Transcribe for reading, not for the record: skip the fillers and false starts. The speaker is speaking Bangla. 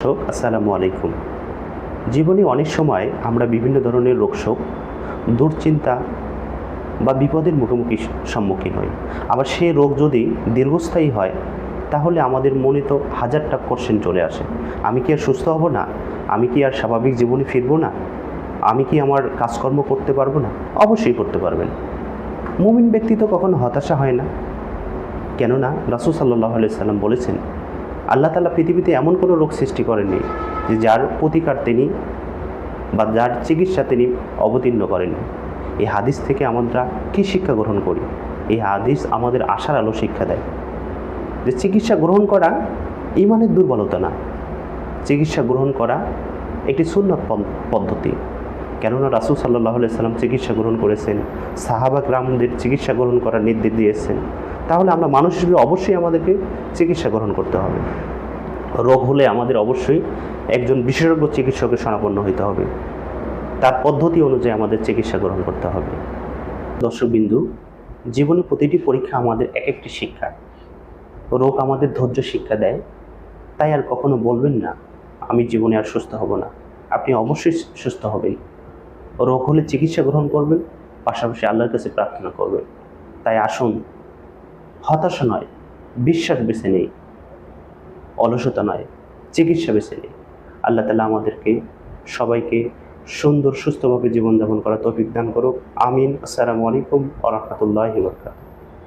দর্শক, আসসালামু আলাইকুম। জীবনে অনেক সময় আমরা বিভিন্ন ধরনের রোগশোক, দুশ্চিন্তা বা বিপদের মুখোমুখি সম্মুখীন হই। আবার সেই রোগ যদি দীর্ঘস্থায়ী হয় তাহলে আমাদের মনে তো হাজারটা কোশ্চেন চলে আসে। আমি কি আর সুস্থ হব না? আমি কি আর স্বাভাবিক জীবনে ফিরব না? আমি কি আমার কাজকর্ম করতে পারবো না? অবশ্যই করতে পারবেন। মুমিন ব্যক্তি তো কখনো হতাশা হয় না। কেননা রাসূল সাল্লাল্লাহু আলাইহি সাল্লাম বলেছেন, আল্লাহ তাআলা পৃথিবীতে এমন কোনো রোগ সৃষ্টি করেননি যে যার প্রতিকার তিনি বা যার চিকিৎসা তিনি অবতীর্ণ করেননি। এই হাদিস থেকে আমরা কী শিক্ষা গ্রহণ করি? এই হাদিস আমাদের আশার আলো শিক্ষা দেয় যে চিকিৎসা গ্রহণ করা ঈমানের দুর্বলতা না, চিকিৎসা গ্রহণ করা একটি সুন্নত পদ্ধতি। কেননা রাসূল সাল্লাল্লাহু আলাইহি সাল্লাম চিকিৎসা গ্রহণ করেছেন, সাহাবা কিরামদের চিকিৎসা গ্রহণ করার নির্দেশ দিয়েছেন। তাহলে আমরা মানুষ হিসেবে অবশ্যই আমাদেরকে চিকিৎসা গ্রহণ করতে হবে। রোগ হলে আমাদের অবশ্যই একজন বিশেষজ্ঞ চিকিৎসকের শরণাপন্ন হইতে হবে, তার পদ্ধতি অনুযায়ী আমাদের চিকিৎসা গ্রহণ করতে হবে। দর্শকবিন্দু, জীবনে প্রতিটি পরীক্ষা আমাদের এক একটি শিক্ষা। রোগ আমাদের ধৈর্য শিক্ষা দেয়। তাই আর কখনো বলবেন না আমি জীবনে আর সুস্থ হব না। আপনি অবশ্যই সুস্থ হবেন। রোগ হলে চিকিৎসা গ্রহণ করবেন, পাশাপাশি আল্লাহর কাছে প্রার্থনা করবেন। তাই আসুন, হতাশা নয়, বিশ্বাস বেছে নেই, অলসতা নয়, চিকিৎসা বেছে নেই। আল্লাহ তাআলা আমাদেরকে সবাইকে সুন্দর সুস্থভাবে জীবনযাপন করার তৌফিক দান করুক। আমিন। আসসালামু আলাইকুম ওয়া রাহমাতুল্লাহি ওয়া বারাকাতুহু।